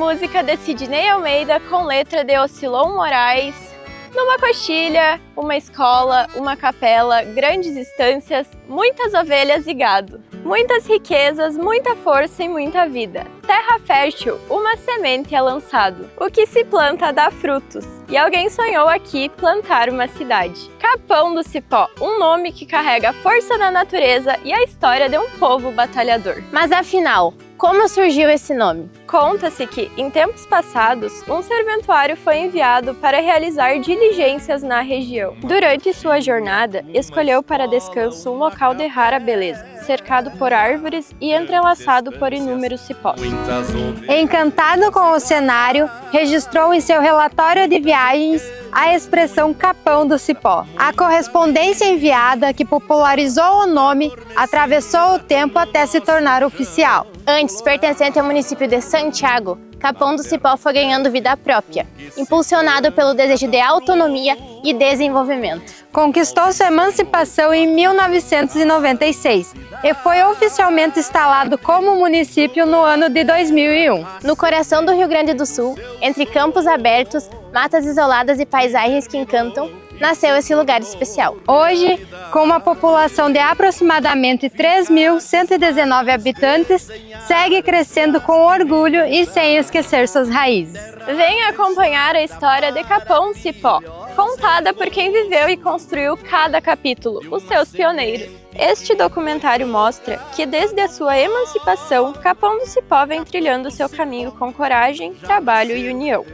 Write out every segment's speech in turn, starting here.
música de Sidney Almeida com letra de Ocilon Moraes. Numa coxilha, uma escola, uma capela, grandes estâncias, muitas ovelhas e gado. Muitas riquezas, muita força e muita vida. Terra fértil, uma semente é lançado. O que se planta dá frutos. E alguém sonhou aqui plantar uma cidade. Capão do Cipó, um nome que carrega a força da natureza e a história de um povo batalhador. Mas afinal, como surgiu esse nome? Conta-se que, em tempos passados, um serventuário foi enviado para realizar diligências na região. Durante sua jornada, escolheu para descanso um local de rara beleza, cercado por árvores e entrelaçado por inúmeros cipós. Encantado com o cenário, registrou em seu relatório de viagens a expressão Capão do Cipó. A correspondência enviada, que popularizou o nome, atravessou o tempo até se tornar oficial. Antes pertencente ao município de Santiago, Capão do Cipó foi ganhando vida própria, impulsionado pelo desejo de autonomia e desenvolvimento. Conquistou sua emancipação em 1996 e foi oficialmente instalado como município no ano de 2001. No coração do Rio Grande do Sul, entre campos abertos, matas isoladas e paisagens que encantam, nasceu esse lugar especial. Hoje, com uma população de aproximadamente 3.119 habitantes, segue crescendo com orgulho e sem esquecer suas raízes. Venha acompanhar a história de Capão do Cipó, contada por quem viveu e construiu cada capítulo, os seus pioneiros. Este documentário mostra que, desde a sua emancipação, Capão do Cipó vem trilhando seu caminho com coragem, trabalho e união.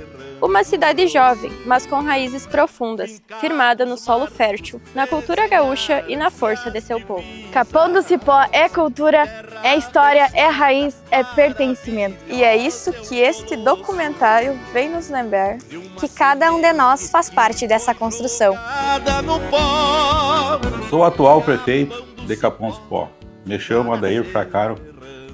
Uma cidade jovem, mas com raízes profundas, firmada no solo fértil, na cultura gaúcha e na força de seu povo. Capão do Cipó é cultura, é história, é raiz, é pertencimento. E é isso que este documentário vem nos lembrar. Que cada um de nós faz parte dessa construção. Sou o atual prefeito de Capão do Cipó. Me chamo Adair Fracaro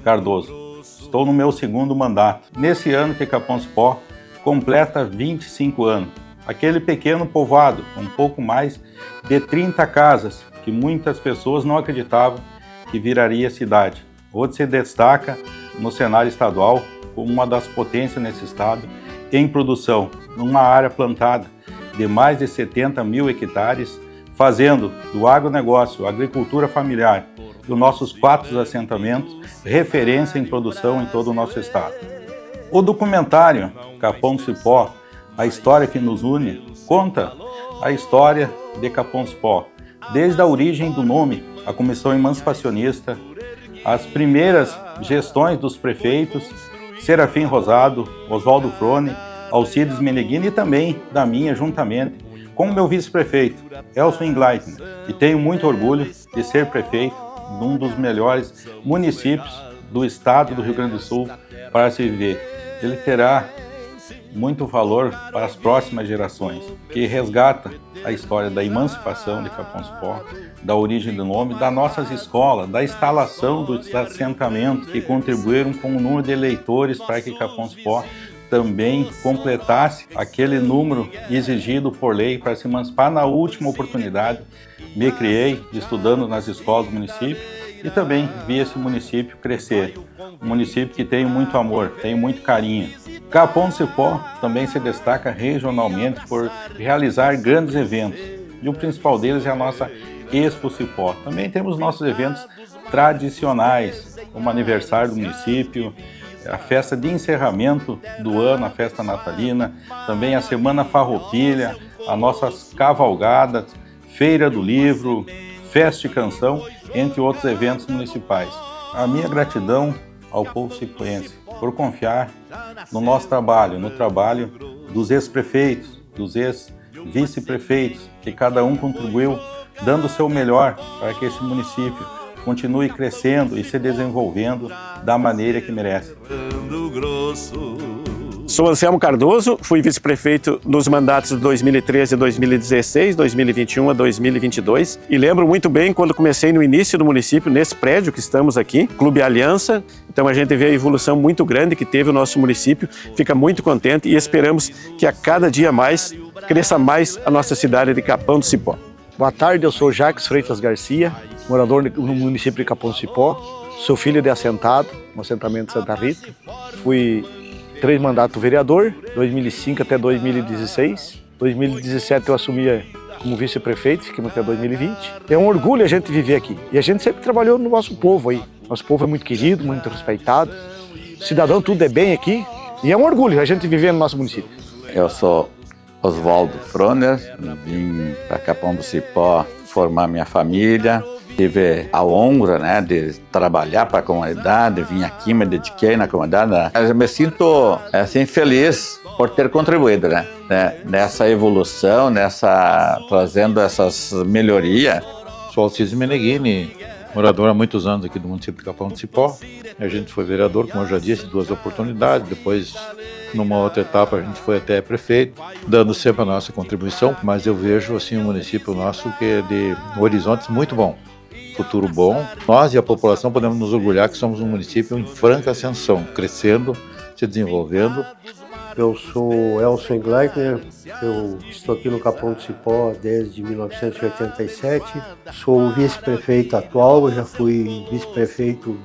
Cardoso. Estou no meu segundo mandato. Nesse ano que Capão do Cipó completa 25 anos. Aquele pequeno povoado, com pouco mais de 30 casas, que muitas pessoas não acreditavam que viraria cidade. Hoje se destaca no cenário estadual como uma das potências nesse estado em produção, numa área plantada de mais de 70 mil hectares, fazendo do agronegócio, agricultura familiar, dos nossos 4 assentamentos, referência em produção em todo o nosso estado. O documentário Capão do Cipó, a história que nos une, conta a história de Capão do Cipó, desde a origem do nome, a comissão emancipacionista, as primeiras gestões dos prefeitos, Serafim Rosado, Oswaldo Frone, Alcides Meneghini e também da minha, juntamente com o meu vice-prefeito, Elson Ingleitner. E tenho muito orgulho de ser prefeito de um dos melhores municípios do estado do Rio Grande do Sul para se viver. Ele terá muito valor para as próximas gerações, que resgata a história da emancipação de Capão do Cipó, da origem do nome, das nossas escolas, da instalação dos assentamentos que contribuíram com o número de eleitores para que Capão do Cipó também completasse aquele número exigido por lei para se emancipar. Na última oportunidade, me criei estudando nas escolas do município e também vi esse município crescer. Um município que tem muito amor, tem muito carinho. Capão do Cipó também se destaca regionalmente por realizar grandes eventos. E o principal deles é a nossa Expo Cipó. Também temos nossos eventos tradicionais, como o aniversário do município, a festa de encerramento do ano, a festa natalina, também a Semana Farroupilha, as nossas cavalgadas, Feira do Livro, Festa e Canção, entre outros eventos municipais. A minha gratidão ao povo cipoense por confiar no nosso trabalho, no trabalho dos ex-prefeitos, dos ex-vice-prefeitos, que cada um contribuiu dando o seu melhor para que esse município continue crescendo e se desenvolvendo da maneira que merece. Sou Anselmo Cardoso, fui vice-prefeito nos mandatos de 2013 a 2016, 2021 a 2022 e lembro muito bem quando comecei no início do município, nesse prédio que estamos aqui, Clube Aliança. Então a gente vê a evolução muito grande que teve o nosso município, fica muito contente e esperamos que a cada dia mais cresça mais a nossa cidade de Capão do Cipó. Boa tarde, eu sou Jacques Freitas Garcia, morador no município de Capão do Cipó, sou filho de assentado, no assentamento Santa Rita. Fui 3 mandatos vereador, 2005 até 2016. 2017 eu assumi como vice-prefeito, ficamos até 2020. É um orgulho a gente viver aqui. E a gente sempre trabalhou no nosso povo aí. Nosso povo é muito querido, muito respeitado. Cidadão, tudo é bem aqui. E é um orgulho a gente viver no nosso município. Eu sou Oswaldo Froner, vim para Capão do Cipó formar minha família. Tive a honra, né, de trabalhar para a comunidade, vim aqui, me dediquei na comunidade. Eu me sinto assim, feliz por ter contribuído, né, nessa evolução, trazendo essas melhorias. Sou Alcides Meneghini, morador há muitos anos aqui do município de Capão do Cipó. A gente foi vereador, como eu já disse, 2 oportunidades. Depois, numa outra etapa, a gente foi até prefeito, dando sempre a nossa contribuição. Mas eu vejo assim, um município nosso que é de horizontes muito bom, futuro bom. Nós e a população podemos nos orgulhar que somos um município em franca ascensão, crescendo, se desenvolvendo. Eu sou Elson Gleitner, eu estou aqui no Capão do Cipó desde 1987, sou o vice-prefeito atual, eu já fui vice-prefeito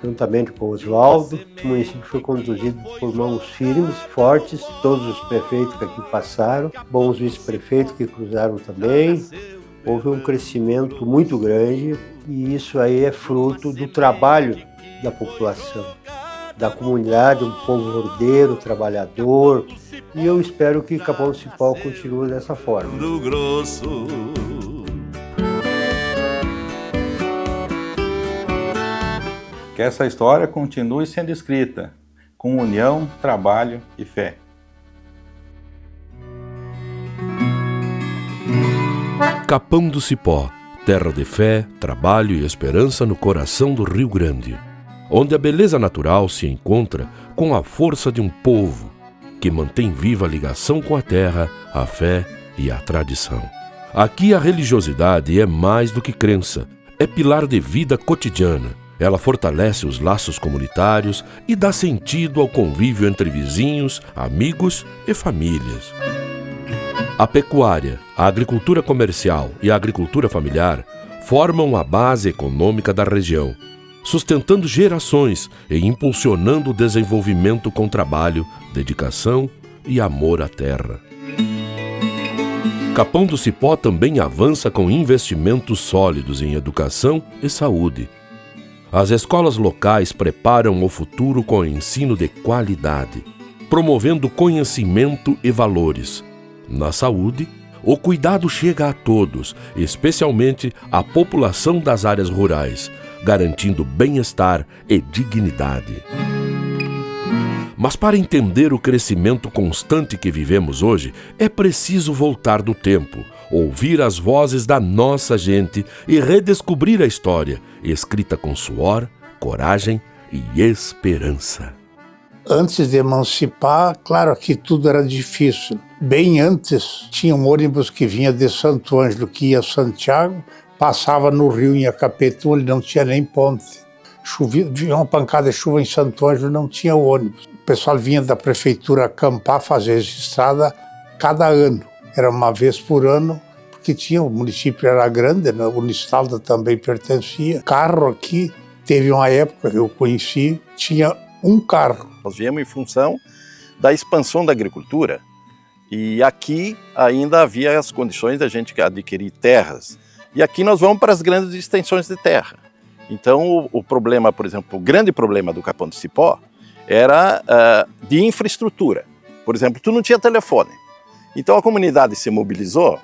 juntamente com o Oswaldo. O município foi conduzido por mãos firmes, fortes, todos os prefeitos que aqui passaram, bons vice-prefeitos que cruzaram também. Houve um crescimento muito grande e isso aí é fruto do trabalho da população, da comunidade, um povo ordeiro, trabalhador, e eu espero que Capão do Cipó continue dessa forma. Que essa história continue sendo escrita com união, trabalho e fé. Capão do Cipó, terra de fé, trabalho e esperança no coração do Rio Grande, onde a beleza natural se encontra com a força de um povo que mantém viva a ligação com a terra, a fé e a tradição. Aqui a religiosidade é mais do que crença, é pilar de vida cotidiana. Ela fortalece os laços comunitários e dá sentido ao convívio entre vizinhos, amigos e famílias. A pecuária, a agricultura comercial e a agricultura familiar formam a base econômica da região, sustentando gerações e impulsionando o desenvolvimento com trabalho, dedicação e amor à terra. Capão do Cipó também avança com investimentos sólidos em educação e saúde. As escolas locais preparam o futuro com ensino de qualidade, promovendo conhecimento e valores. Na saúde, o cuidado chega a todos, especialmente à população das áreas rurais, garantindo bem-estar e dignidade. Mas para entender o crescimento constante que vivemos hoje, é preciso voltar no tempo, ouvir as vozes da nossa gente e redescobrir a história, escrita com suor, coragem e esperança. Antes de emancipar, claro que tudo era difícil. Bem antes, tinha um ônibus que vinha de Santo Ângelo, que ia a Santiago, passava no rio em Acapetu, ele não tinha nem ponte. Vinha uma pancada de chuva em Santo Ângelo, não tinha ônibus. O pessoal vinha da prefeitura acampar, fazer estrada cada ano. Era uma vez por ano, porque o município era grande, né? O Unistalda também pertencia. Carro aqui, teve uma época que eu conheci, tinha um carro. Nós viemos em função da expansão da agricultura e aqui ainda havia as condições da gente adquirir terras. E aqui nós vamos para as grandes extensões de terra. Então o problema, por exemplo, o grande problema do Capão do Cipó era de infraestrutura. Por exemplo, tu não tinha telefone. Então a comunidade se mobilizou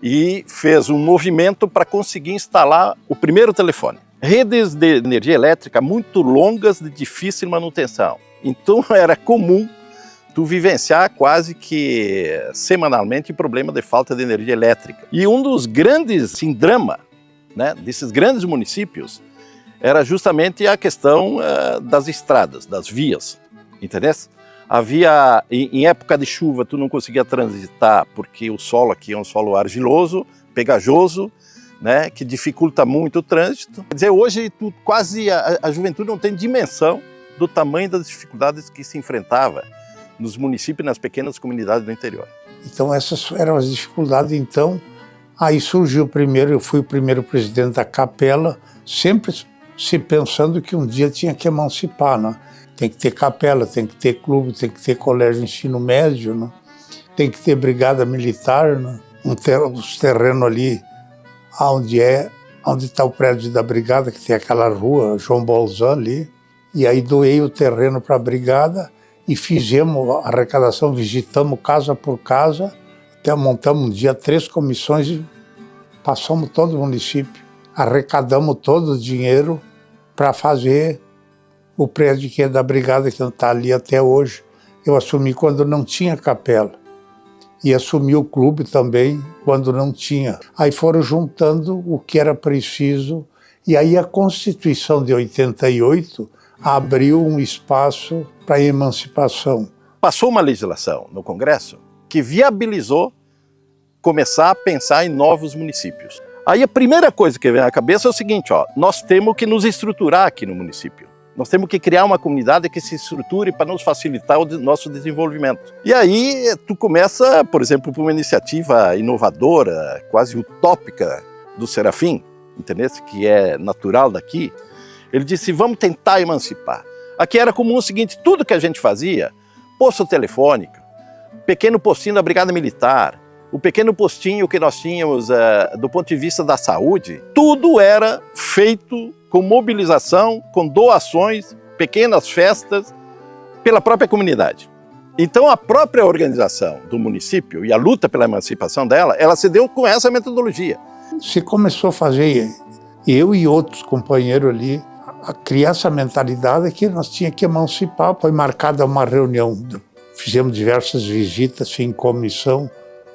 e fez um movimento para conseguir instalar o primeiro telefone. Redes de energia elétrica muito longas, de difícil manutenção. Então era comum tu vivenciar quase que semanalmente o problema de falta de energia elétrica. E um dos grandes drama, né, desses grandes municípios era justamente a questão das estradas, das vias, entendeu? Havia, em época de chuva, tu não conseguia transitar porque o solo aqui é um solo argiloso, pegajoso, né, que dificulta muito o trânsito. Quer dizer, hoje quase a juventude não tem dimensão do tamanho das dificuldades que se enfrentava nos municípios e nas pequenas comunidades do interior. Então essas eram as dificuldades. Então aí surgiu primeiro, eu fui o primeiro presidente da capela, sempre se pensando que um dia tinha que emancipar, né? Tem que ter capela, tem que ter clube, tem que ter colégio de ensino médio, né? Tem que ter brigada militar, né? Os terrenos ali, onde está o prédio da brigada, que tem aquela rua, João Bolzan ali. E aí doei o terreno para a brigada e fizemos a arrecadação, visitamos casa por casa, até montamos um dia 3 comissões e passamos todo o município. Arrecadamos todo o dinheiro para fazer o prédio que é da brigada, que está ali até hoje. Eu assumi quando não tinha capela. E assumi o clube também quando não tinha. Aí foram juntando o que era preciso. E aí a Constituição de 88 abriu um espaço para a emancipação. Passou uma legislação no Congresso que viabilizou começar a pensar em novos municípios. Aí a primeira coisa que vem à cabeça é o seguinte, nós temos que nos estruturar aqui no município. Nós temos que criar uma comunidade que se estruture para nos facilitar o nosso desenvolvimento. E aí tu começa, por exemplo, por uma iniciativa inovadora, quase utópica do Serafim, entendeu? Que é natural daqui. Ele disse, vamos tentar emancipar. Aqui era comum o seguinte, tudo que a gente fazia, posto telefônico, pequeno postinho da Brigada Militar, o pequeno postinho que nós tínhamos do ponto de vista da saúde, tudo era feito com mobilização, com doações, pequenas festas, pela própria comunidade. Então a própria organização do município e a luta pela emancipação dela, ela se deu com essa metodologia. Se começou a fazer, eu e outros companheiros ali, a criar essa mentalidade que nós tínhamos que emancipar. Foi marcada uma reunião, fizemos diversas visitas em comissão,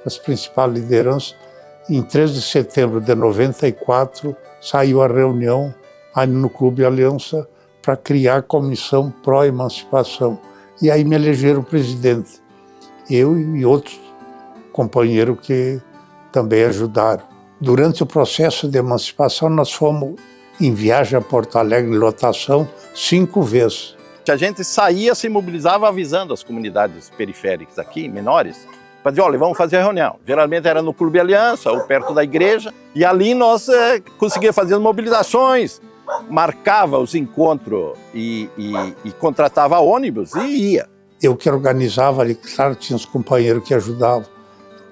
as principais lideranças. Em 3 de setembro de 94, saiu a reunião aí no Clube Aliança para criar a comissão pró-emancipação. E aí me elegeram presidente. Eu e outros companheiros que também ajudaram. Durante o processo de emancipação, nós fomos em viagem a Porto Alegre, em lotação, 5 vezes. A gente saía, se mobilizava avisando as comunidades periféricas aqui, menores, para dizer, olha, vamos fazer a reunião. Geralmente era no Clube Aliança, ou perto da igreja, e ali nós conseguíamos fazer as mobilizações, marcava os encontros e contratava ônibus e ia. Eu que organizava ali, claro, tinha os companheiros que ajudavam,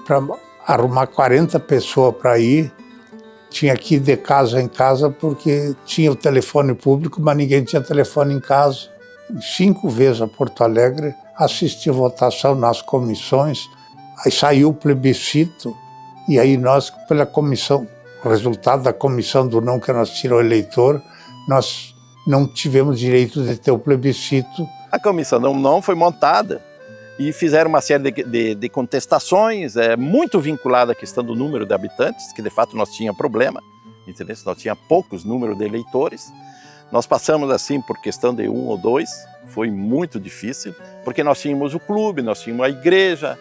para arrumar 40 pessoas para ir. Tinha que ir de casa em casa porque tinha o telefone público, mas ninguém tinha telefone em casa. 5 vezes a Porto Alegre, assisti a votação nas comissões, aí saiu o plebiscito, e aí nós, pela comissão, o resultado da comissão do não que nós tiramos o eleitor, nós não tivemos direito de ter o plebiscito. A comissão do não foi montada e fizeram uma série de contestações, muito vinculada à questão do número de habitantes, que de fato nós tínhamos problema, entendeu? Nós tínhamos poucos números de eleitores. Nós passamos assim por questão de 1 ou 2, foi muito difícil, porque nós tínhamos o clube, nós tínhamos a igreja,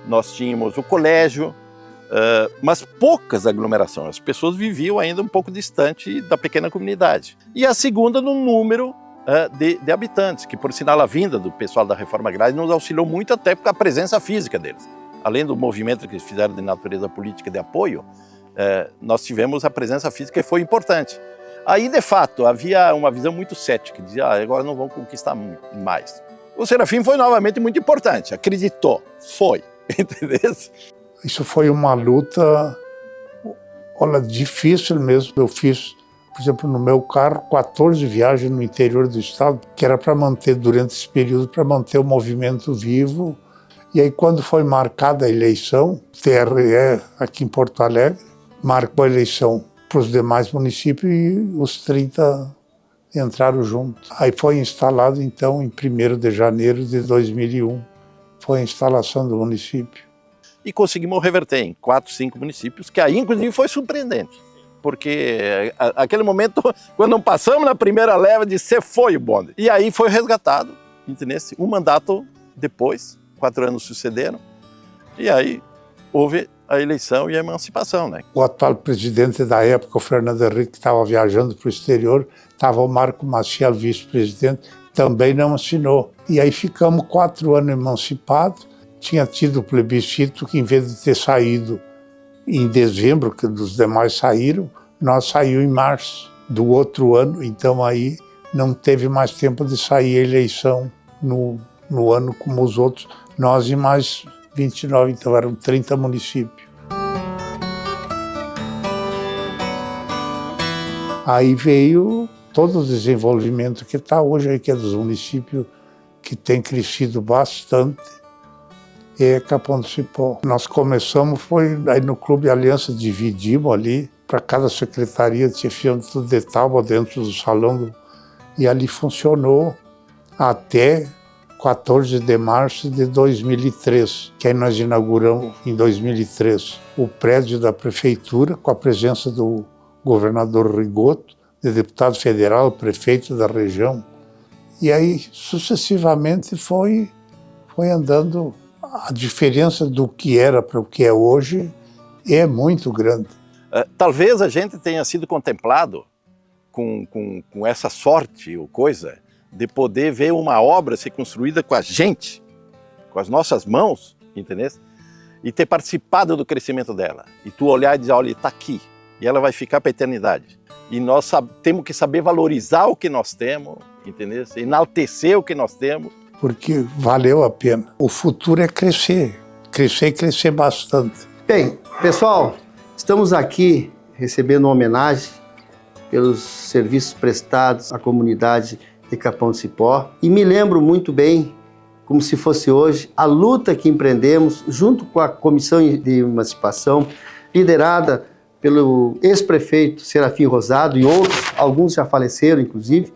nós tínhamos o colégio, mas poucas aglomerações. As pessoas viviam ainda um pouco distante da pequena comunidade. E a segunda no número de habitantes, que por sinal a vinda do pessoal da Reforma Agrária nos auxiliou muito até por a presença física deles. Além do movimento que eles fizeram de natureza política de apoio, nós tivemos a presença física que foi importante. Aí, de fato, havia uma visão muito cética, que dizia, agora não vão conquistar mais. O Serafim foi novamente muito importante, acreditou, foi, entendeu? Isso foi uma luta, olha, difícil mesmo. Eu fiz, por exemplo, no meu carro, 14 viagens no interior do estado, que era para manter, durante esse período, para manter o movimento vivo. E aí, quando foi marcada a eleição, o TRE, aqui em Porto Alegre, marcou a eleição para os demais municípios e os 30 entraram juntos. Aí foi instalado, então, em 1º de janeiro de 2001, foi a instalação do município. E conseguimos reverter em 4, 5 municípios, que aí, inclusive, foi surpreendente. Porque, aquele momento, quando não passamos na primeira leva, de você foi o bonde. E aí foi resgatado, entendeu? Um mandato depois, 4 anos sucederam, e aí houve a eleição e a emancipação, né? O atual presidente da época, o Fernando Henrique, que estava viajando para o exterior, estava o Marco Maciel, vice-presidente, também não assinou. E aí ficamos 4 anos emancipados. Tinha tido o plebiscito que, em vez de ter saído em dezembro, que os demais saíram, nós saímos em março do outro ano. Então aí não teve mais tempo de sair a eleição no ano como os outros, nós e mais 29, então eram 30 municípios. Aí veio todo o desenvolvimento que está hoje aí, que é dos municípios que tem crescido bastante, é Capão do Cipó. Nós começamos, foi aí no Clube Aliança, dividimos ali, para cada secretaria tinha tudo de tábua dentro do salão, e ali funcionou até 14 de março de 2003, que aí nós inauguramos em 2003 o prédio da prefeitura, com a presença do governador Rigoto, de deputado federal, prefeito da região. E aí, sucessivamente, foi andando. A diferença do que era para o que é hoje é muito grande. Talvez a gente tenha sido contemplado com essa sorte ou coisa de poder ver uma obra ser construída com a gente, com as nossas mãos, entendeu? E ter participado do crescimento dela. E tu olhar e dizer, olha, está aqui. E ela vai ficar para a eternidade. E nós temos que saber valorizar o que nós temos, entendeu? Enaltecer o que nós temos. Porque valeu a pena. O futuro é crescer e crescer bastante. Bem, pessoal, estamos aqui recebendo uma homenagem pelos serviços prestados à comunidade de Capão do Cipó. E me lembro muito bem, como se fosse hoje, a luta que empreendemos junto com a Comissão de Emancipação, liderada pelo ex-prefeito Serafim Rosado e outros, alguns já faleceram inclusive,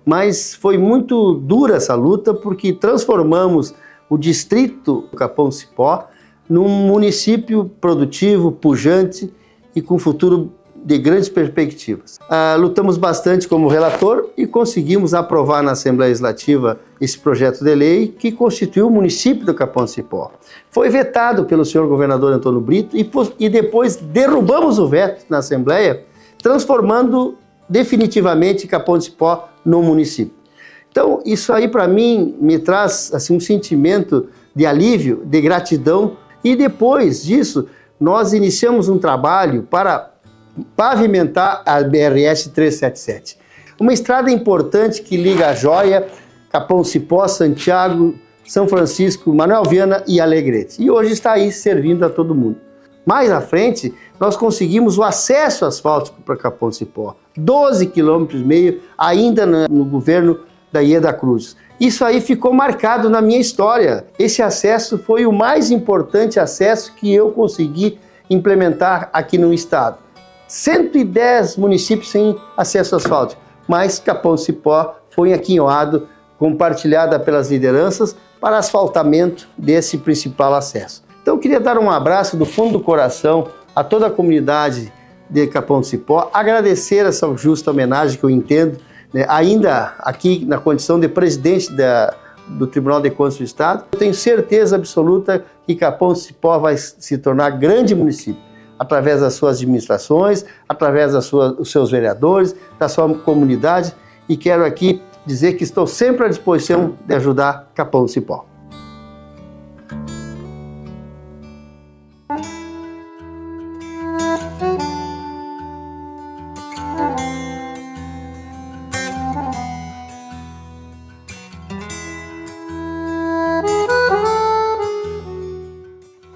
mas foi muito dura essa luta porque transformamos o distrito do Capão do Cipó num município produtivo, pujante e com futuro de grandes perspectivas. Lutamos bastante como relator e conseguimos aprovar na Assembleia Legislativa esse projeto de lei que constituiu o município do Capão do Cipó. Foi vetado pelo senhor governador Antônio Brito e depois derrubamos o veto na Assembleia, transformando definitivamente Capão do Cipó no município. Então, isso aí para mim me traz assim, um sentimento de alívio, de gratidão, e depois disso nós iniciamos um trabalho para pavimentar a BRS 377. Uma estrada importante que liga a Joia, Capão do Cipó, Santiago, São Francisco, Manuel Viana e Alegrete. E hoje está aí servindo a todo mundo. Mais à frente, nós conseguimos o acesso asfáltico para Capão do Cipó. 12,5 km ainda no governo da Ieda Cruz. Isso aí ficou marcado na minha história. Esse acesso foi o mais importante acesso que eu consegui implementar aqui no estado. 110 municípios sem acesso asfáltico, mas Capão do Cipó foi aquinhoado, compartilhada pelas lideranças para asfaltamento desse principal acesso. Então eu queria dar um abraço do fundo do coração a toda a comunidade de Capão do Cipó, agradecer essa justa homenagem que eu entendo, né, ainda aqui na condição de presidente do Tribunal de Contas do Estado. Eu tenho certeza absoluta que Capão do Cipó vai se tornar grande município, através das suas administrações, através dos seus vereadores, da sua comunidade, e quero aqui dizer que estou sempre à disposição de ajudar Capão do Cipó.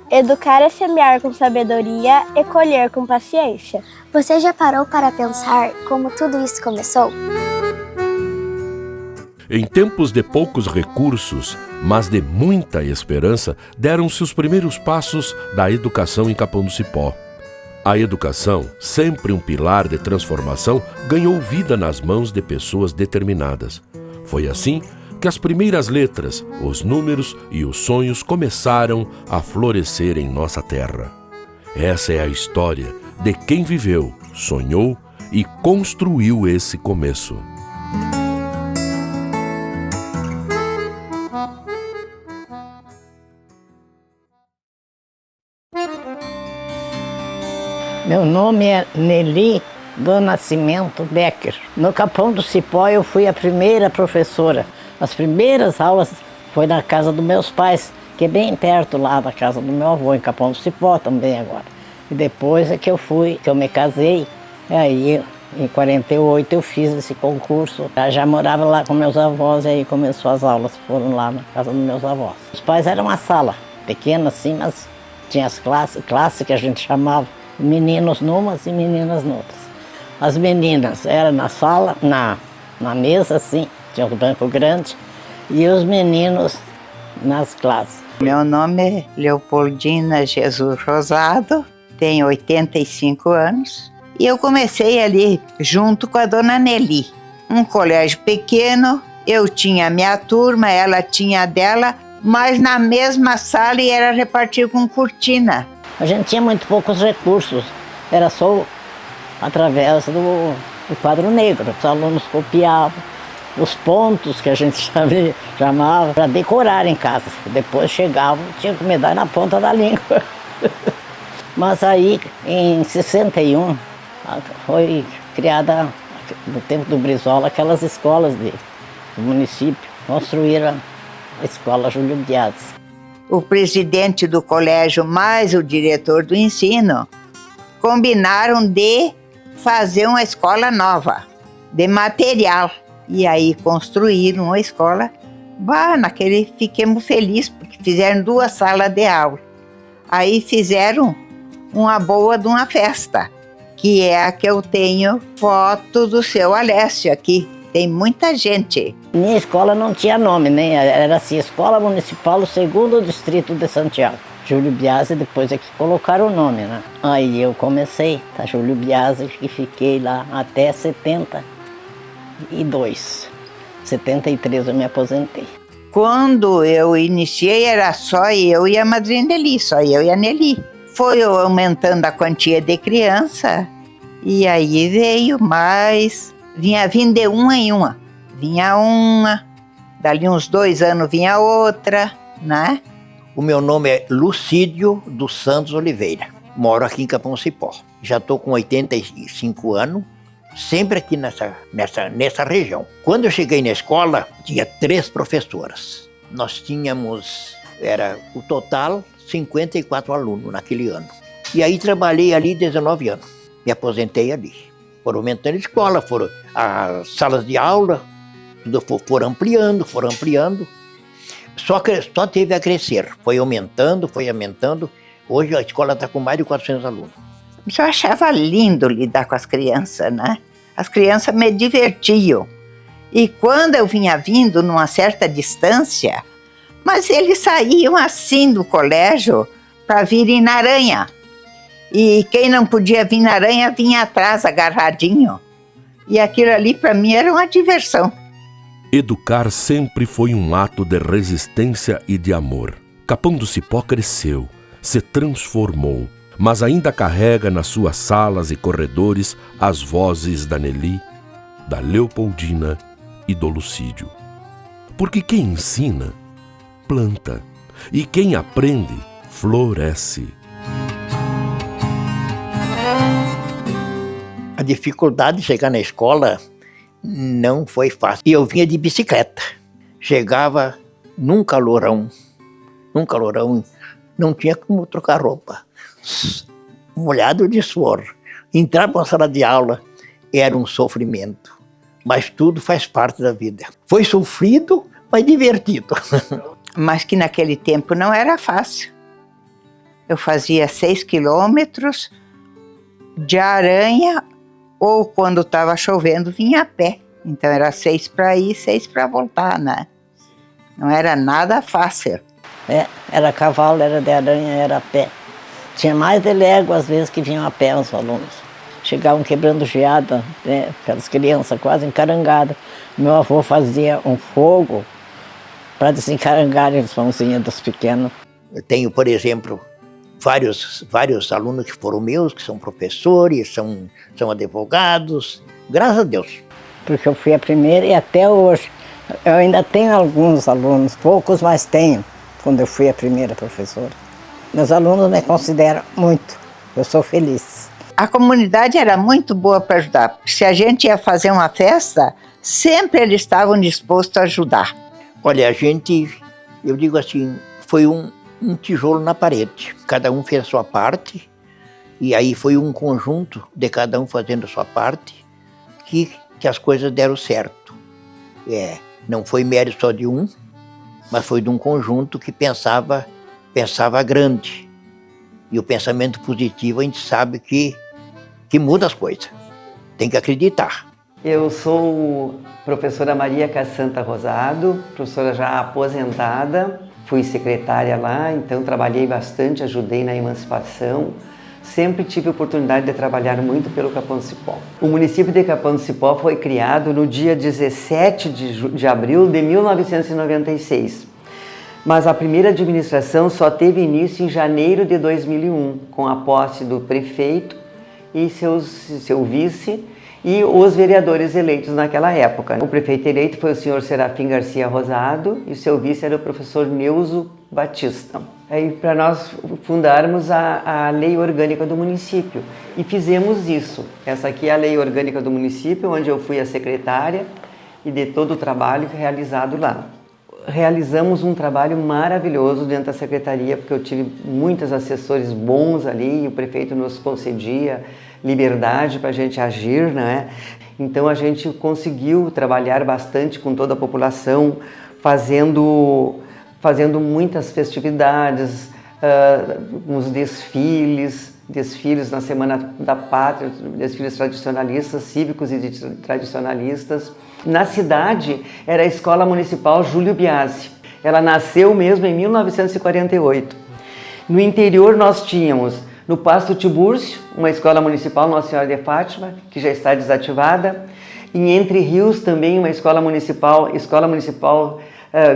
Educar é semear com sabedoria e colher com paciência. Você já parou para pensar como tudo isso começou? Em tempos de poucos recursos, mas de muita esperança, deram-se os primeiros passos da educação em Capão do Cipó. A educação, sempre um pilar de transformação, ganhou vida nas mãos de pessoas determinadas. Foi assim que as primeiras letras, os números e os sonhos começaram a florescer em nossa terra. Essa é a história de quem viveu, sonhou e construiu esse começo. Meu nome é Nelly do Nascimento Becker. No Capão do Cipó eu fui a primeira professora. As primeiras aulas foi na casa dos meus pais, que é bem perto lá da casa do meu avô, em Capão do Cipó também agora. E depois é que eu me casei, e aí Em 48 eu fiz esse concurso. Eu já morava lá com meus avós e aí começou as aulas, foram lá na casa dos meus avós. Os pais eram uma sala pequena assim, mas tinha as classes que a gente chamava, meninos numas e meninas noutras. As meninas eram na sala, na mesa assim, tinha um banco grande, e os meninos nas classes. Meu nome é Leopoldina Jesus Rosado, tenho 85 anos. E eu comecei ali junto com a dona Nelly. Um colégio pequeno, eu tinha a minha turma, ela tinha a dela, mas na mesma sala e era repartido com cortina. A gente tinha muito poucos recursos, era só através do quadro negro. Os alunos copiavam os pontos que a gente chamava para decorar em casa. Depois chegavam, tinha que me dar na ponta da língua. Mas aí, em 61, foi criada, no tempo do Brizola, aquelas escolas do município. Construíram a escola Júlio Biasi. O presidente do colégio mais o diretor do ensino combinaram de fazer uma escola nova, de material. E aí construíram uma escola. Naquele fiquemos felizes, porque fizeram 2 salas de aula. Aí fizeram uma boa de uma festa, que é a que eu tenho foto do seu Alessio aqui. Tem muita gente. Minha escola não tinha nome, né? Era assim, Escola Municipal do 2º Distrito de Santiago. Júlio Biasi, depois é que colocaram o nome, né? Aí eu comecei, tá? Júlio Biasi, que fiquei lá até 72. 73 eu me aposentei. Quando eu iniciei era só eu e a madrinha Nelly, só eu e a Nelly. Foi aumentando a quantia de criança e aí veio mais, vinha vindo de uma em uma. Vinha uma, dali uns 2 anos vinha outra, né? O meu nome é Lucídio dos Santos Oliveira, moro aqui em Capão Cipó. Já estou com 85 anos, sempre aqui nessa região. Quando eu cheguei na escola, tinha 3 professoras. Nós tínhamos, era o total, 54 alunos naquele ano. E aí trabalhei ali 19 anos, me aposentei ali. Foram aumentando a escola, foram as salas de aula, tudo foram ampliando. Só teve a crescer, foi aumentando. Hoje a escola está com mais de 400 alunos. Eu achava lindo lidar com as crianças, né? As crianças me divertiam. E quando eu vinha vindo numa certa distância, mas eles saíam assim do colégio para virem na aranha. E quem não podia vir na aranha vinha atrás, agarradinho. E aquilo ali para mim era uma diversão. Educar sempre foi um ato de resistência e de amor. Capão do Cipó cresceu, se transformou, mas ainda carrega nas suas salas e corredores as vozes da Nelly, da Leopoldina e do Lucídio. Porque quem ensina, planta, e quem aprende, floresce. A dificuldade de chegar na escola não foi fácil. E eu vinha de bicicleta. Chegava num calorão, não tinha como trocar roupa. Molhado de suor. Entrar para uma sala de aula era um sofrimento. Mas tudo faz parte da vida. Foi sofrido, mas divertido. Mas que naquele tempo não era fácil. Eu fazia 6 quilômetros de aranha, ou quando estava chovendo vinha a pé. Então era 6 para ir, 6 para voltar, né? Não era nada fácil. Era cavalo, era de aranha, era a pé. Tinha mais de légua às vezes que vinham a pé os alunos. Chegavam quebrando geada, né? Aquelas crianças quase encarangadas. Meu avô fazia um fogo para desencarangarem os mãozinhos dos pequenos. Eu tenho, por exemplo, vários alunos que foram meus, que são professores, são advogados, graças a Deus. Porque eu fui a primeira e até hoje. Eu ainda tenho alguns alunos, poucos, mas tenho, quando eu fui a primeira professora. Meus alunos me consideram muito, eu sou feliz. A comunidade era muito boa para ajudar, porque se a gente ia fazer uma festa, sempre eles estavam dispostos a ajudar. Olha, eu digo assim, foi um tijolo na parede. Cada um fez a sua parte, e aí foi um conjunto de cada um fazendo a sua parte, que as coisas deram certo. Não foi mérito só de um, mas foi de um conjunto que pensava grande. E o pensamento positivo a gente sabe que muda as coisas. Tem que acreditar. Eu sou professora Maria Cassanta Rosado, professora já aposentada. Fui secretária lá, então trabalhei bastante, ajudei na emancipação. Sempre tive a oportunidade de trabalhar muito pelo Capão do Cipó. O município de Capão do Cipó foi criado no dia 17 de abril de 1996. Mas a primeira administração só teve início em janeiro de 2001, com a posse do prefeito e seu vice e os vereadores eleitos naquela época. O prefeito eleito foi o senhor Serafim Garcia Rosado e o seu vice era o professor Neuso Batista. Aí para nós fundarmos a lei orgânica do município e fizemos isso. Essa aqui é a lei orgânica do município, onde eu fui a secretária e de todo o trabalho realizado lá. Realizamos um trabalho maravilhoso dentro da secretaria, porque eu tive muitos assessores bons ali e o prefeito nos concedia liberdade para a gente agir, né? Então a gente conseguiu trabalhar bastante com toda a população, fazendo muitas festividades, uns desfiles na Semana da Pátria, desfiles tradicionalistas, cívicos e tradicionalistas. Na cidade era a Escola Municipal Júlio Biasi. Ela nasceu mesmo em 1948. No interior nós tínhamos, no Pasto Tibúrcio, uma escola municipal Nossa Senhora de Fátima, que já está desativada. Em Entre Rios também uma escola municipal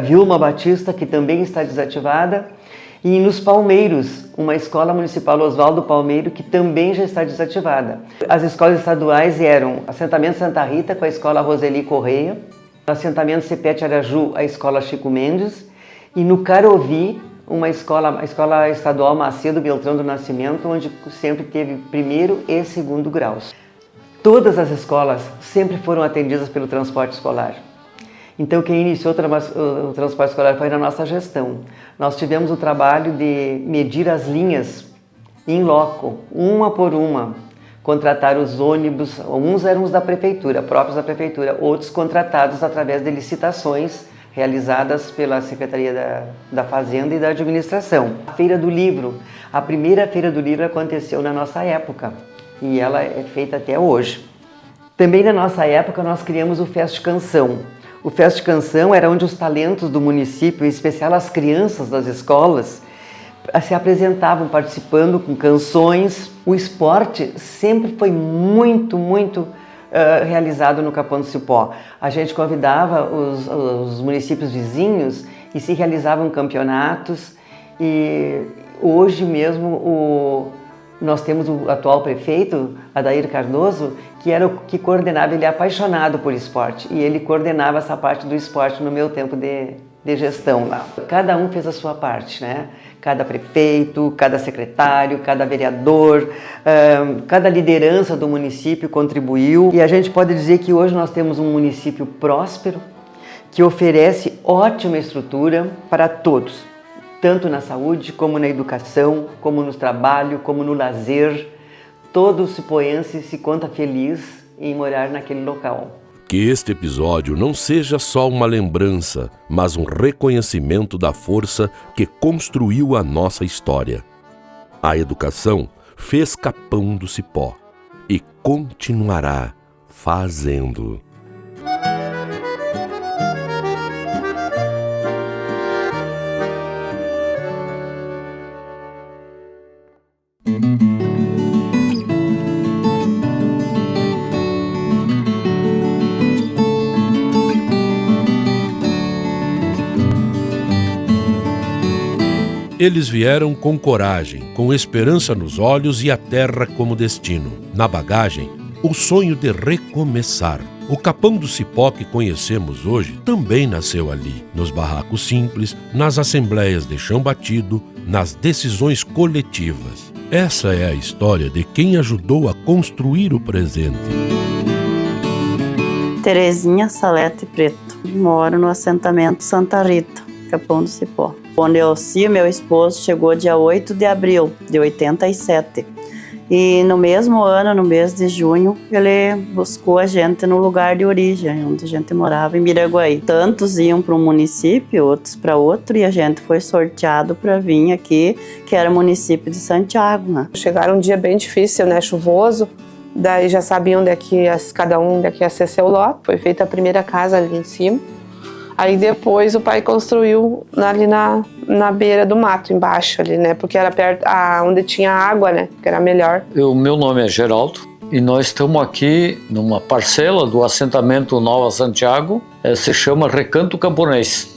Vilma Batista, que também está desativada. E nos Palmeiros, uma escola municipal Oswaldo Palmeiro, que também já está desativada. As escolas estaduais eram Assentamento Santa Rita, com a escola Roseli Correia, Assentamento Cepete Araju, a escola Chico Mendes, e no Carovi, a escola estadual Macedo Beltrão do Nascimento, onde sempre teve primeiro e segundo graus. Todas as escolas sempre foram atendidas pelo transporte escolar. Então, quem iniciou o transporte escolar foi na nossa gestão. Nós tivemos o trabalho de medir as linhas in loco, uma por uma, contratar os ônibus, uns eram os da prefeitura, próprios da prefeitura, outros contratados através de licitações realizadas pela Secretaria da Fazenda e da Administração. A Feira do Livro, a primeira Feira do Livro aconteceu na nossa época e ela é feita até hoje. Também na nossa época nós criamos o Fest Canção. O Fest Canção era onde os talentos do município, em especial as crianças das escolas, se apresentavam participando com canções. O esporte sempre foi muito realizado no Capão do Cipó. A gente convidava os municípios vizinhos e se realizavam campeonatos. E hoje mesmo nós temos o atual prefeito, Adair Cardoso, que coordenava, ele é apaixonado por esporte e ele coordenava essa parte do esporte no meu tempo de gestão lá. Cada um fez a sua parte, né? Cada prefeito, cada secretário, cada vereador, cada liderança do município contribuiu e a gente pode dizer que hoje nós temos um município próspero que oferece ótima estrutura para todos, tanto na saúde, como na educação, como no trabalho, como no lazer. Todo cipoense se conta feliz em morar naquele local. Que este episódio não seja só uma lembrança, mas um reconhecimento da força que construiu a nossa história. A educação fez Capão do Cipó e continuará fazendo. Eles vieram com coragem, com esperança nos olhos e a terra como destino. Na bagagem, o sonho de recomeçar. O Capão do Cipó que conhecemos hoje também nasceu ali, nos barracos simples, nas assembleias de chão batido, nas decisões coletivas. Essa é a história de quem ajudou a construir o presente. Terezinha Salete Preto. Moro no assentamento Santa Rita, Capão do Cipó. O Neuci, meu esposo, chegou dia 8 de abril de 87. E no mesmo ano, no mês de junho, ele buscou a gente no lugar de origem, onde a gente morava, em Miraguaí. Tantos iam para um município, outros para outro, e a gente foi sorteado para vir aqui, que era o município de Santiago, né? Chegaram um dia bem difícil, né, chuvoso, daí já sabiam cada um daqui ia ser seu lote. Foi feita a primeira casa ali em cima. Aí depois o pai construiu ali na beira do mato, embaixo ali, né? Porque era perto onde tinha água, né? Que era melhor. O meu nome é Geraldo e nós estamos aqui numa parcela do assentamento Nova Santiago, se chama Recanto Camponês.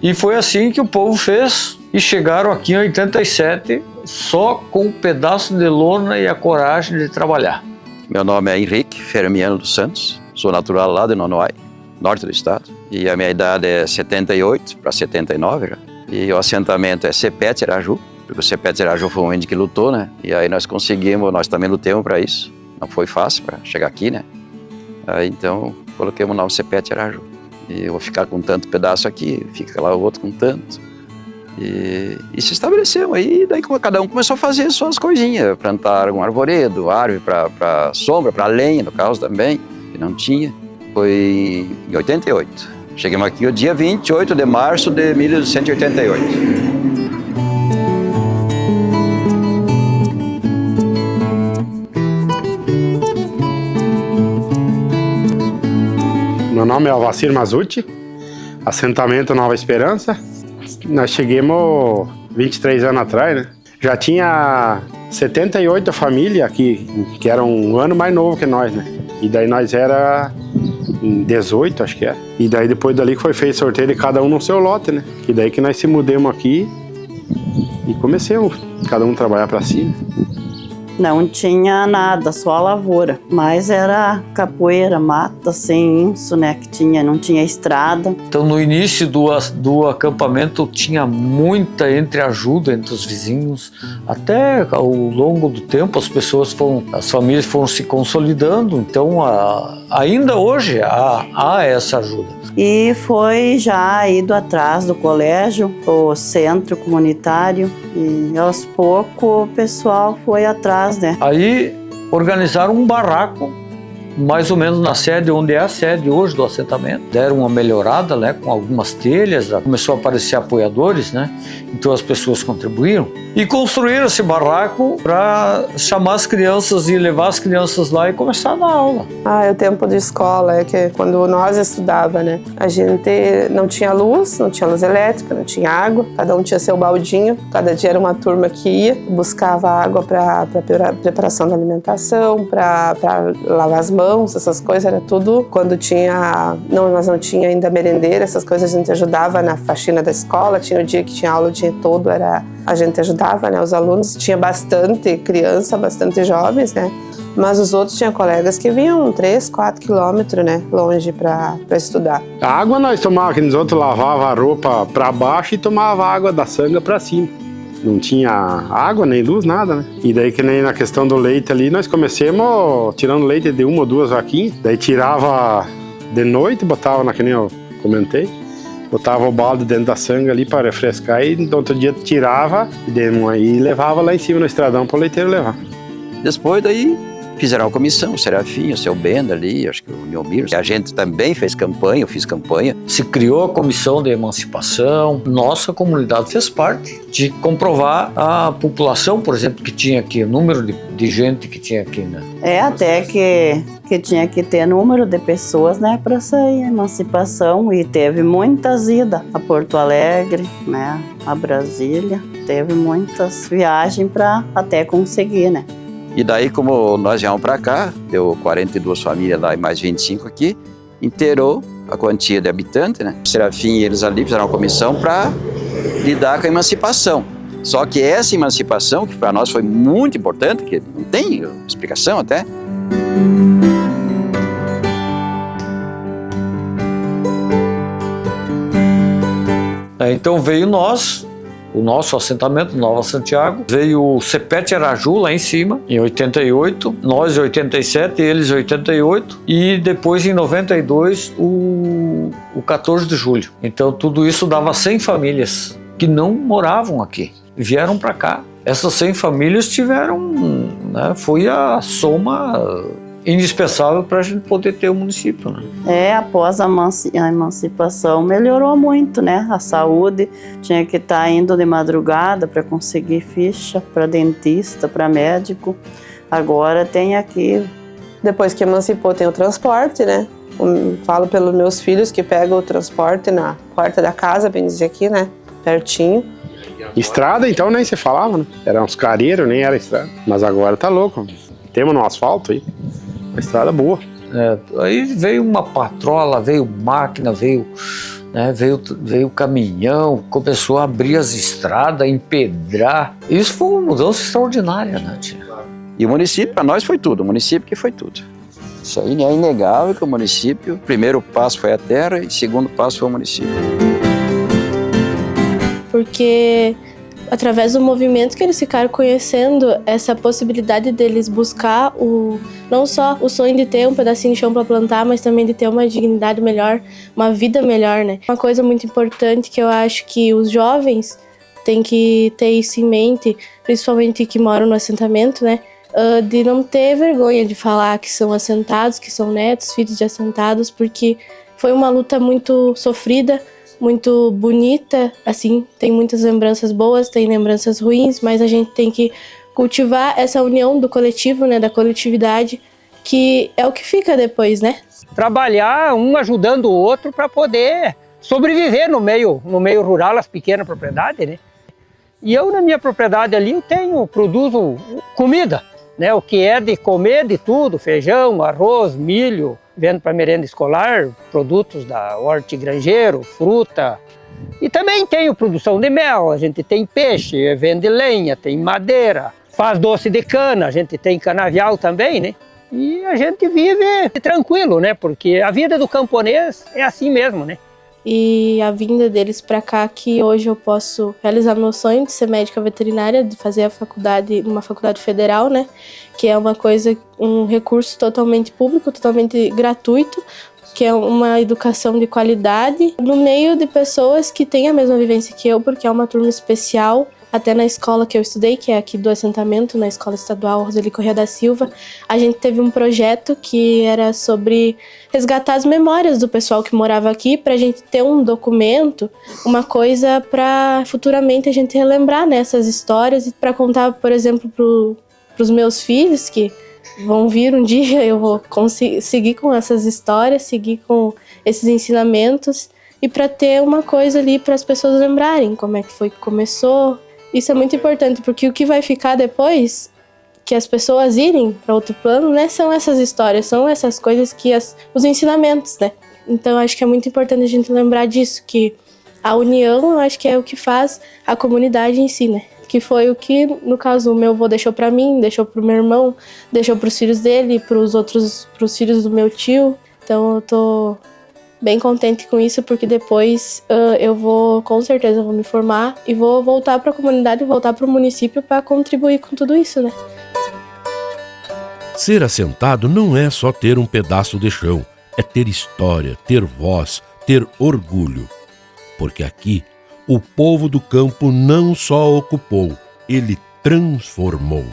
E foi assim que o povo fez e chegaram aqui em 87 só com um pedaço de lona e a coragem de trabalhar. Meu nome é Henrique Fermiano dos Santos, sou natural lá de Nonoai, norte do estado. E a minha idade é 78 para 79 já. E o assentamento é Cepete Araju, porque o Cepete Araju foi um índio que lutou, né? E aí nós também lutamos para isso. Não foi fácil para chegar aqui, né? Aí então coloquemos o nome Cepete Araju. E eu vou ficar com tanto pedaço aqui, fica lá o outro com tanto. E se estabelecemos aí, daí cada um começou a fazer suas coisinhas. Plantaram um arvoredo, árvore para sombra, para lenha, no caso também, que não tinha. Foi em 88. Chegamos aqui o dia 28 de março de 1188. Meu nome é Alvacir Mazuti, assentamento Nova Esperança. Nós chegamos 23 anos atrás, né? Já tinha 78 famílias aqui, que eram um ano mais novo que nós, né? E daí nós era em 18, acho que era. E daí depois dali que foi feito sorteio de cada um no seu lote, né? Que daí que nós se mudamos aqui e começamos cada um trabalhar para si, né? Não tinha nada, só a lavoura. Mas era capoeira, mata, assim, isso, né, que tinha, não tinha estrada. Então no início do acampamento tinha muita entreajuda entre os vizinhos. Até ao longo do tempo as famílias foram se consolidando. Então ainda hoje há essa ajuda. E foi já ido atrás do colégio, o centro comunitário, e aos poucos o pessoal foi atrás, né? Aí organizaram um barraco, mais ou menos na sede, onde é a sede hoje do assentamento. Deram uma melhorada, né, com algumas telhas, começou a aparecer apoiadores, né? Então as pessoas contribuíram e construíram esse barraco para chamar as crianças e levar as crianças lá e começar a dar aula. É o tempo de escola, é que quando nós estudava, né? A gente não tinha luz elétrica, não tinha água, cada um tinha seu baldinho, cada dia era uma turma que ia, buscava água para preparação da alimentação, para lavar as mãos, essas coisas, era tudo. Quando nós não tinha ainda merendeira, essas coisas a gente ajudava na faxina da escola, tinha o dia que tinha aula o dia todo, a gente ajudava, né, os alunos, tinha bastante criança, bastante jovens, né, mas os outros tinham colegas que vinham 3, 4 quilômetros, né, longe para estudar. A água nós tomávamos, que os outros lavavam a roupa para baixo e tomava água da sanga para cima. Não tinha água, nem luz, nada, né? E daí que nem na questão do leite ali, nós começamos tirando leite de 1 ou 2 vaquinhas, daí tirava de noite, botava que nem eu comentei, botava o balde dentro da sanga ali para refrescar e no outro dia tirava e levava lá em cima no estradão para o leiteiro levar. Depois daí fizeram a comissão, o Serafim, o seu Benda ali, acho que o Neomir. A gente também fez campanha, eu fiz campanha. Se criou a comissão de emancipação, nossa comunidade fez parte de comprovar a população, por exemplo, que tinha aqui, o número de gente que tinha aqui, né? Até que tinha que ter número de pessoas, né, para sair a emancipação, e teve muitas idas a Porto Alegre, né, a Brasília, teve muitas viagens para até conseguir, né. E daí, como nós viemos para cá, deu 42 famílias lá e mais 25 aqui, inteirou a quantia de habitantes, né? O Serafim e eles ali fizeram uma comissão para lidar com a emancipação. Só que essa emancipação, que para nós foi muito importante, que não tem explicação até. Então veio o nosso assentamento, Nova Santiago, veio o Cepete Araju lá em cima, em 88, nós em 87, eles em 88, e depois em 92 o 14 de julho. Então tudo isso dava 100 famílias que não moravam aqui, vieram para cá Essas 100 famílias tiveram, né, foi a soma indispensável para a gente poder ter o município, né? Após a emancipação melhorou muito, né? A saúde, tinha que estar indo de madrugada para conseguir ficha para dentista, para médico. Agora tem aqui. Depois que emancipou tem o transporte, né? Falo pelos meus filhos que pegam o transporte na porta da casa, bem dizer aqui, né? Pertinho. Estrada, então, nem se falava, né? Era uns careiros, nem era estrada. Mas agora tá louco. Temos no asfalto aí. Uma estrada boa. Aí veio uma patrola, veio máquina, veio caminhão, começou a abrir as estradas, empedrar. Isso foi uma mudança extraordinária, né, tia? E o município, para nós, foi tudo. O município que foi tudo. Isso aí é inegável que o município, primeiro passo foi a terra e segundo passo foi o município. Porque através do movimento que eles ficaram conhecendo essa possibilidade deles buscar não só o sonho de ter um pedacinho de chão para plantar, mas também de ter uma dignidade melhor, uma vida melhor, né? Uma coisa muito importante que eu acho que os jovens têm que ter isso em mente, principalmente que moram no assentamento, né? De não ter vergonha de falar que são assentados, que são netos, filhos de assentados, porque foi uma luta muito sofrida, muito bonita, assim, tem muitas lembranças boas, tem lembranças ruins, mas a gente tem que cultivar essa união do coletivo, né, da coletividade, que é o que fica depois, né? Trabalhar um ajudando o outro para poder sobreviver no meio rural, as pequenas propriedades, né? E eu, na minha propriedade ali, produzo comida, né? O que é de comer de tudo, feijão, arroz, milho, vendo para merenda escolar, produtos da hortigranjeiro, fruta. E também tenho produção de mel, a gente tem peixe, vende lenha, tem madeira, faz doce de cana, a gente tem canavial também, né? E a gente vive tranquilo, né? Porque a vida do camponês é assim mesmo, né? E a vinda deles para cá, que hoje eu posso realizar meu sonho de ser médica veterinária, de fazer a faculdade, uma faculdade federal, né? Que é uma coisa, um recurso totalmente público, totalmente gratuito, que é uma educação de qualidade no meio de pessoas que têm a mesma vivência que eu, porque é uma turma especial. Até na escola que eu estudei, que é aqui do assentamento, na Escola Estadual Roseli Corrêa da Silva, a gente teve um projeto que era sobre resgatar as memórias do pessoal que morava aqui, para a gente ter um documento, uma coisa para futuramente a gente relembrar nessas histórias e para contar, por exemplo, para os meus filhos que vão vir um dia, eu vou seguir com essas histórias, seguir com esses ensinamentos e para ter uma coisa ali para as pessoas lembrarem como é que foi que começou. Isso é muito importante, porque o que vai ficar depois, que as pessoas irem para outro plano, né, são essas histórias, são essas coisas que os ensinamentos, né? Então, acho que é muito importante a gente lembrar disso, que a união, acho que é o que faz a comunidade em si, né? Que foi o que, no caso, o meu avô deixou para mim, deixou para o meu irmão, deixou para os filhos dele, para os filhos do meu tio. Então, eu tô bem contente com isso, porque depois eu vou, com certeza, vou me formar e vou voltar para a comunidade, voltar para o município para contribuir com tudo isso, né? Ser assentado não é só ter um pedaço de chão, é ter história, ter voz, ter orgulho. Porque aqui, o povo do campo não só ocupou, ele transformou.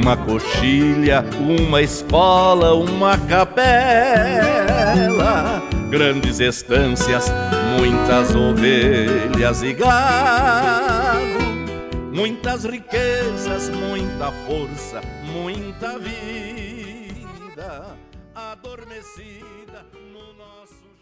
Uma coxilha, uma escola, uma capela, grandes estâncias, muitas ovelhas e gado, muitas riquezas, muita força, muita vida. adormecida no nosso